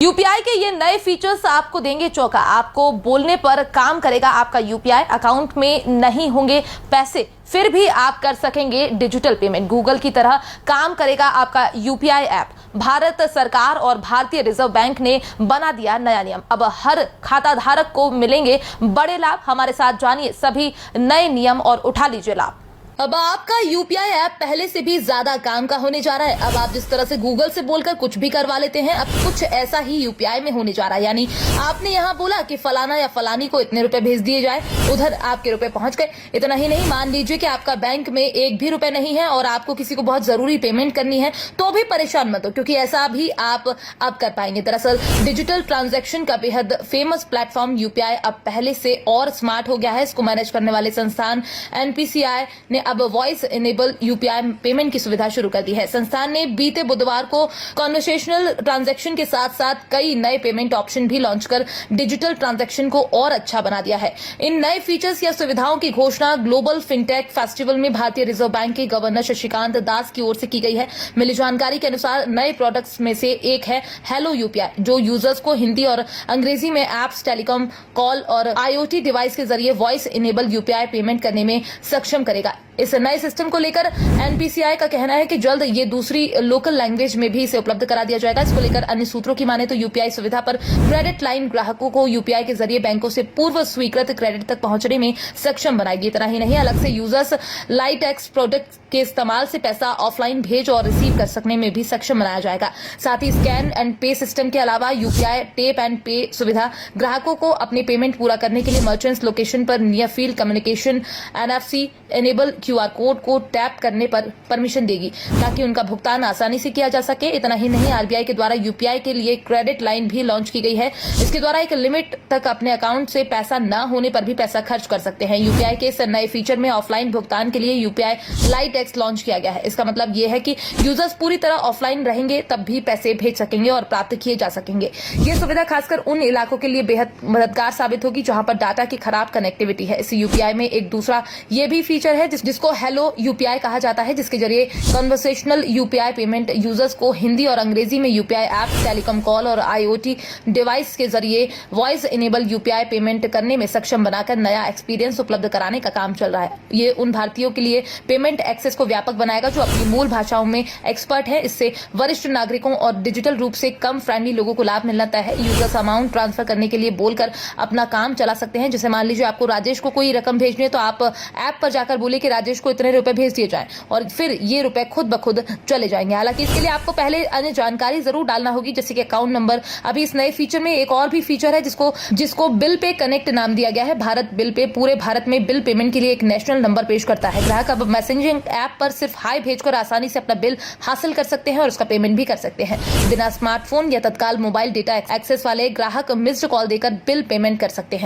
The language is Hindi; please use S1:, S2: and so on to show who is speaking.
S1: यूपीआई के ये नए फीचर्स आपको देंगे चौका। आपको बोलने पर काम करेगा आपका यूपीआई। अकाउंट में नहीं होंगे पैसे फिर भी आप कर सकेंगे डिजिटल पेमेंट। गूगल की तरह काम करेगा आपका यूपीआई ऐप। भारत सरकार और भारतीय रिजर्व बैंक ने बना दिया नया नियम। अब हर खाता धारक को मिलेंगे बड़े लाभ। हमारे साथ जानिए सभी नए नियम और उठा लीजिए लाभ। अब आपका यूपीआई ऐप पहले से भी ज्यादा काम का होने जा रहा है। अब आप जिस तरह से गूगल से बोलकर कुछ भी करवा लेते हैं, अब कुछ ऐसा ही यूपीआई में होने जा रहा है। यानी आपने यहाँ बोला कि फलाना या फलानी को इतने रुपए भेज दिए जाए, उधर आपके रुपए पहुंच गए। इतना ही नहीं, मान लीजिए कि आपका बैंक में एक भी रुपए नहीं है और आपको किसी को बहुत जरूरी पेमेंट करनी है, तो भी परेशान मत हो, क्योंकि ऐसा भी आप अब कर पाएंगे। दरअसल डिजिटल ट्रांजेक्शन का बेहद फेमस प्लेटफॉर्म यूपीआई अब पहले से और स्मार्ट हो गया है। इसको मैनेज करने वाले संस्थान एनपीसीआई ने अब वॉइस इनेबल यूपीआई पेमेंट की सुविधा शुरू कर दी है। संस्थान ने बीते बुधवार को कन्वर्सेशनल ट्रांजैक्शन के साथ साथ कई नए पेमेंट ऑप्शन भी लॉन्च कर डिजिटल ट्रांजैक्शन को और अच्छा बना दिया है। इन नए फीचर्स या सुविधाओं की घोषणा ग्लोबल फिनटेक फेस्टिवल में भारतीय रिजर्व बैंक के गवर्नर शशिकांत दास की ओर से की गई है। मिली जानकारी के अनुसार नए प्रोडक्ट्स में से एक है हेलो यूपीआई, जो यूजर्स को हिंदी और अंग्रेजी में एप्स, टेलीकॉम, कॉल और आईओटी डिवाइस के जरिए वॉइस इनेबल यूपीआई पेमेंट करने में सक्षम करेगा। इस नए सिस्टम को लेकर एनपीसीआई का कहना है कि जल्द ये दूसरी लोकल लैंग्वेज में भी इसे उपलब्ध करा दिया जाएगा। इसको लेकर अन्य सूत्रों की माने तो यूपीआई सुविधा पर क्रेडिट लाइन ग्राहकों को यूपीआई के जरिए बैंकों से पूर्व स्वीकृत क्रेडिट तक पहुंचने में सक्षम बनाएगी। इतना ही नहीं, अलग से यूजर्स लाइटएक्स प्रोडक्ट के इस्तेमाल से पैसा ऑफलाइन भेज और रिसीव कर सकने में भी सक्षम बनाया जाएगा। साथ ही स्कैन एंड पे सिस्टम के अलावा यूपीआई टैप एंड पे सुविधा ग्राहकों को अपने पेमेंट पूरा करने के लिए मर्चेंट्स लोकेशन पर near field communication NFC enable QR code को टैप करने पर परमिशन देगी, ताकि उनका भुगतान आसानी से किया जा सके। इतना ही नहीं, आरबीआई के द्वारा यूपीआई के लिए क्रेडिट लाइन भी लॉन्च की गई है। इसके द्वारा एक लिमिट तक अपने अकाउंट से पैसा न होने पर भी पैसा खर्च कर सकते हैं। यूपीआई के इस नए फीचर में ऑफलाइन भुगतान के लिए यूपीआई लाइटएक्स लॉन्च किया गया है। इसका मतलब यह है कि यूजर्स पूरी तरह ऑफलाइन रहेंगे तब भी पैसे भेज सकेंगे और प्राप्त किए जा सकेंगे। यह सुविधा खासकर उन इलाकों के लिए बेहद मददगार साबित होगी जहां पर डाटा की खराब कनेक्टिविटी है। इस यूपीआई में एक दूसरा ये भी फीचर है जिसको हेलो यूपीआई कहा जाता है, जिसके जरिए कन्वर्सेशनल यूपीआई पेमेंट यूजर्स को हिंदी और अंग्रेजी में यूपीआई ऐप, टेलीकॉम, कॉल और आईओटी डिवाइस के जरिए वॉइस इनेबल यूपीआई पेमेंट करने में सक्षम बनाकर नया एक्सपीरियंस उपलब्ध कराने का काम चल रहा है। ये उन भारतीयों के लिए पेमेंट एक्सेस को व्यापक बनाएगा जो अपनी मूल भाषाओं में एक्सपर्ट है। इससे वरिष्ठ नागरिकों और डिजिटल रूप से कम फ्रेंडली लोगों को लाभ मिलना तय है। यूजर्स अमाउंट ट्रांसफर करने के लिए बोलकर अपना काम चला सकते हैं। जैसे मान लीजिए आपको राजेश को कोई रकम भेजनी है, तो आप ऐप पर जाकर बोले कि राजेश को इतने रुपए भेज दिए जाएं और फिर ये रुपए खुद ब खुद चले जाएंगे। हालांकि इसके लिए आपको पहले अन्य जानकारी जरूर डालना होगी, जैसे कि अकाउंट नंबर। अभी इस नए फीचर में एक और भी फीचर है जिसको बिल पे कनेक्ट नाम दिया गया है। भारत बिल पे पूरे भारत में बिल पेमेंट के लिए एक नेशनल नंबर पेश करता है। ग्राहक अब मैसेजिंग ऐप पर सिर्फ हाई भेजकर आसानी से अपना बिल हासिल कर सकते हैं और उसका पेमेंट भी कर सकते हैं। बिना स्मार्टफोन या तत्काल मोबाइल डेटा एक्सेस वाले ग्राहक मिस्ड कॉल देकर बिल पेमेंट कर सकते हैं।